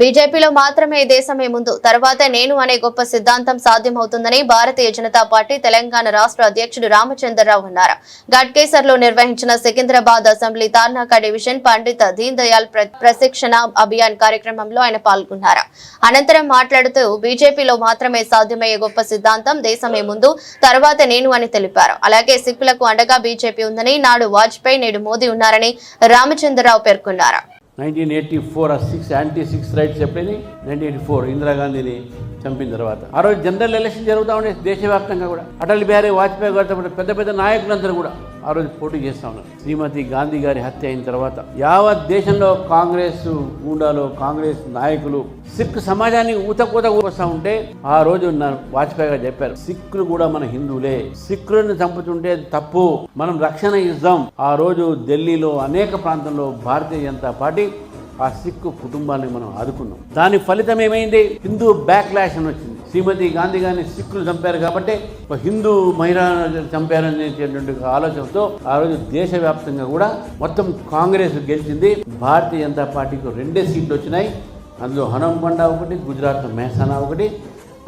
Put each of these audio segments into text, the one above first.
బీజేపీలో మాత్రమే దేశమే ముందు, తర్వాత నేను అనే గొప్ప సిద్ధాంతం సాధ్యమవుతుందని భారతీయ జనతా పార్టీ తెలంగాణ రాష్ట్ర అధ్యక్షుడు రామచంద్రరావు అన్నారు. గట్కేసర్లో నిర్వహించిన సికింద్రాబాద్ అసెంబ్లీ తార్నాక డివిజన్ పండిత దీన్ దయాళ్ ప్రశిక్షణ అభియాన్ కార్యక్రమంలో ఆయన పాల్గొన్నారు. అనంతరం మాట్లాడుతూ బీజేపీలో మాత్రమే సాధ్యమయ్యే గొప్ప సిద్ధాంతం దేశమే ముందు, తర్వాత నేను అని తెలిపారు. అలాగే సిక్కులకు అండగా బీజేపీ ఉందని, నాడు వాజ్పేయి నేడు మోదీ ఉన్నారని రామచంద్రరావు పేర్కొన్నారు. 1984 యాంటీ-6 రైట్స్ ఎప్పుడైంది? 1984 ఇందిరాగాంధీని చంపిన తర్వాత. ఆ రోజు జనరల్ ఎలక్షన్ జరుగుతూ ఉండే దేశవ్యాప్తంగా కూడా. అటల్ బిహారీ వాజ్పేయి గారితో పెద్ద పెద్ద నాయకులందరూ కూడా ఆ రోజు పోటీ చేస్తూ ఉన్నారు. శ్రీమతి గాంధీ గారి హత్య అయిన తర్వాత యావత్ దేశంలో కాంగ్రెస్ గూండాలు, కాంగ్రెస్ నాయకులు సిక్ సమాజాన్ని ఊతకూత వస్తూ ఉంటే ఆ రోజు వాజ్పేయి గారు చెప్పారు, సిక్కులు కూడా మన హిందువులే, సిక్కులను చంపుతుంటే తప్పు, మనం రక్షణ ఇద్దాం. ఆ రోజు ఢిల్లీలో అనేక ప్రాంతంలో భారతీయ జనతా పార్టీ ఆ సిక్కు కుటుంబాన్ని మనం ఆదుకున్నాం. దాని ఫలితం ఏమైంది? హిందూ బ్యాక్లాష్ అని వచ్చింది. శ్రీమతి గాంధీ గారిని సిక్కులు చంపారు కాబట్టి ఒక హిందూ మహిళ చంపారనేటువంటి ఆలోచనతో ఆ రోజు దేశవ్యాప్తంగా కూడా మొత్తం కాంగ్రెస్ గెలిచింది. భారతీయ జనతా పార్టీకి 2 సీట్లు వచ్చినాయి. అందులో హనుమండ ఒకటి, గుజరాత్లో మెహసానా ఒకటి,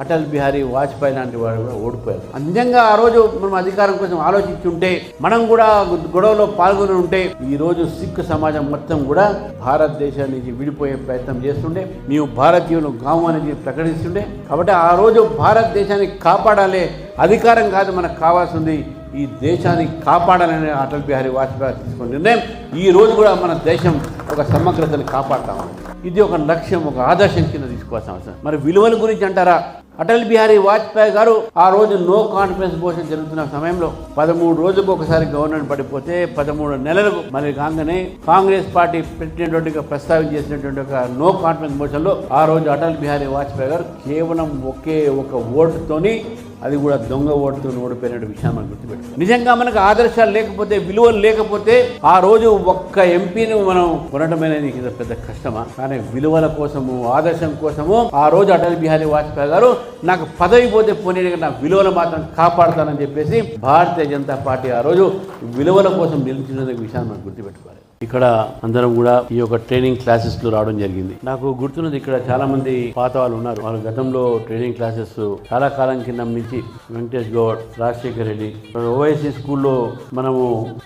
అటల్ బిహారీ వాజ్పేయి లాంటి వాడు కూడా ఓడిపోయారు. అందంగా ఆ రోజు మనం అధికారం కోసం ఆలోచించుంటే, మనం కూడా గొడవలో పాల్గొని ఉంటే ఈ రోజు సిక్ సమాజం మొత్తం కూడా భారతదేశాన్ని నుంచి విడిపోయే ప్రయత్నం చేస్తుండే, మేము భారతీయులు గాము అనేది ప్రకటిస్తుండే. కాబట్టి ఆ రోజు భారతదేశాన్ని కాపాడాలి, అధికారం కాదు మనకు కావాల్సింది, ఈ దేశాన్ని కాపాడాలని అటల్ బిహారీ వాజ్పేయి తీసుకున్న నిర్ణయం ఈ రోజు కూడా మన దేశం ఒక సమగ్రతని కాపాడుతాము. ఇది ఒక లక్ష్యం, ఒక ఆదర్శం కింద తీసుకోవాల్సిన అవసరం. మరి విలువల గురించి అంటారా? అటల్ బిహారీ వాజ్పేయి గారు ఆ రోజు నో కాన్ఫిడెన్స్ మోషన్ జరుగుతున్న సమయంలో 13 రోజులకు ఒకసారి గవర్నమెంట్ పడిపోతే 13 నెలలకు మళ్ళీ కాగానే కాంగ్రెస్ పార్టీ పెట్టినటువంటి ప్రస్తావించేసినటువంటి ఒక నో కాన్ఫిడెన్స్ మోషన్లో ఆ రోజు అటల్ బిహారీ వాజ్పేయి గారు కేవలం ఒకే ఒక ఓటుతోని, అది కూడా దొంగ ఓటుతో ఓడిపోయిన విషయాన్ని మనం గుర్తుపెట్టాం. నిజంగా మనకు ఆదర్శాలు లేకపోతే, విలువలు లేకపోతే ఆ రోజు ఒక్క ఎంపీని మనం కొనడం అనేది పెద్ద కష్టమా? కానీ విలువల కోసము, ఆదర్శం కోసము ఆ రోజు అటల్ బిహారీ వాజ్పేయి గారు నాకు పదవి పోతే పోనీ నా విలువలు మాత్రం కాపాడుతానని చెప్పేసి భారతీయ జనతా పార్టీ ఆ రోజు విలువల కోసం నిలిచిన విషయాన్ని మనం గుర్తుపెట్టుకోవాలి. ఇక్కడ అందరం కూడా ఈ యొక్క ట్రైనింగ్ క్లాసెస్ లో రావడం జరిగింది. నాకు గుర్తున్నది, ఇక్కడ చాలా మంది పాత వాళ్ళు ఉన్నారు. వాళ్ళు గతంలో ట్రైనింగ్ క్లాసెస్ చాలా కాలం కింద నుంచి వెంకటేష్ గౌడ్, రాజశేఖర్ రెడ్డి, ఓవైసీ స్కూల్లో మనము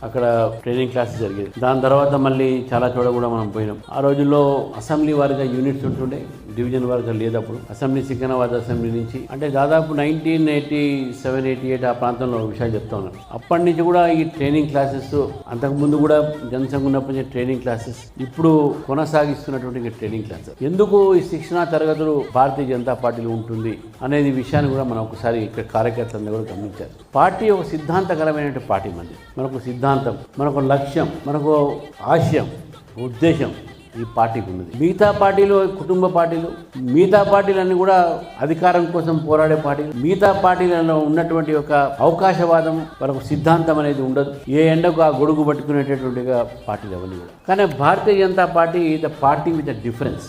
అక్కడ ట్రైనింగ్ క్లాసెస్ జరిగేది. దాని తర్వాత మళ్ళీ చాలా చోట కూడా మనం పోయినాం. ఆ రోజుల్లో అసెంబ్లీ వారిగా యూనిట్స్ ఉంటుండే, డివిజన్ వారిగా లేదప్పుడు. అసెంబ్లీ సికింద్రాబాద్ అసెంబ్లీ నుంచి అంటే దాదాపు 1987-88 ఆ ప్రాంతంలో విషయాలు చెప్తా ఉన్నాను. అప్పటి నుంచి కూడా ఈ ట్రైనింగ్ క్లాసెస్, అంతకుముందు కూడా జనసంఘ ఉన్నప్పటి ట్రైనింగ్ క్లాసెస్, ఇప్పుడు కొనసాగిస్తున్నటువంటి ట్రైనింగ్ క్లాసెస్. ఎందుకు ఈ శిక్షణా తరగతులు భారతీయ జనతా పార్టీలో ఉంటుంది అనేది విషయాన్ని కూడా మనం ఒకసారి ఇక్కడ కార్యకర్తలను కూడా గమనించారు. పార్టీ ఒక సిద్ధాంతకరమైన పార్టీ. మనకు సిద్ధాంతం, మనకు లక్ష్యం, మనకు ఆశయం, ఉద్దేశం ఈ పార్టీకి ఉన్నది. మిగతా పార్టీలు కుటుంబ పార్టీలు, మిగతా పార్టీలన్నీ కూడా అధికారం కోసం పోరాడే పార్టీలు, మిగతా పార్టీలలో ఉన్నటువంటి ఒక అవకాశవాదం, మనకు సిద్ధాంతం అనేది ఉండదు. ఏ ఎండకు ఆ గొడుగు పట్టుకునేటటువంటిగా పార్టీలు అవన్నీ కూడా. కానీ Bharatiya Janata party the party with the difference.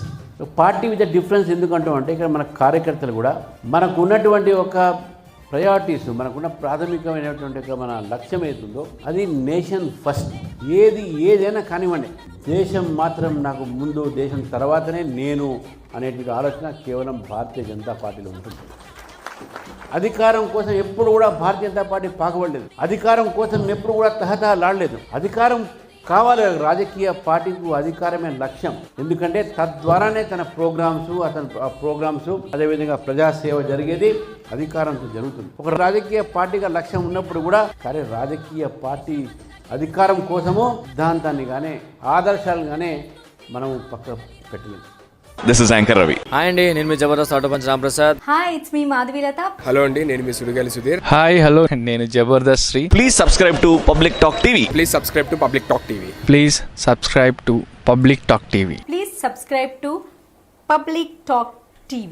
Party with the difference ఎందుకంటామంటే, ఇక్కడ మన కార్యకర్తలు కూడా మనకు ఉన్నటువంటి ఒక ప్రయారిటీస్, మనకున్న ప్రాథమికమైనటువంటి మన లక్ష్యం ఏతుందో అది నేషన్ ఫస్ట్. ఏదైనా కానివ్వండి, దేశం మాత్రం నాకు ముందు, దేశం తర్వాతనే నేను అనేటువంటి ఆలోచన కేవలం భారతీయ జనతా పార్టీలో ఉంటుంది. అధికారం కోసం ఎప్పుడు కూడా భారతీయ జనతా పార్టీ పాకబడలేదు. అధికారం కోసం ఎప్పుడు కూడా తహతహలాడలేదు. అధికారం కావాలి, రాజకీయ పార్టీకు అధికారమే లక్ష్యం. ఎందుకంటే తద్వారానే తన ప్రోగ్రామ్స్ అదేవిధంగా ప్రజాసేవ జరిగేది అధికారంతో జరుగుతుంది. ఒక రాజకీయ పార్టీగా లక్ష్యం ఉన్నప్పుడు కూడా, కానీ రాజకీయ పార్టీ అధికారం కోసము సిద్ధాంతాన్ని కానీ ఆదర్శాలు కానీ మనం పక్క పెట్టలేదు. This is Anchor Ravi. Hi అండి, నేను మీ Jabardasth auto punch Ram Prasad. Hi, it's మీ మాధవీలత. హలో అండి, నేను మీ సుడిగాలి సుధీర్. హాయ్ హలో, నేను Jabardasth Shri. Please subscribe to Public Talk TV. Please subscribe to Public Talk TV. Please subscribe to Public Talk TV. Please subscribe to Public Talk TV.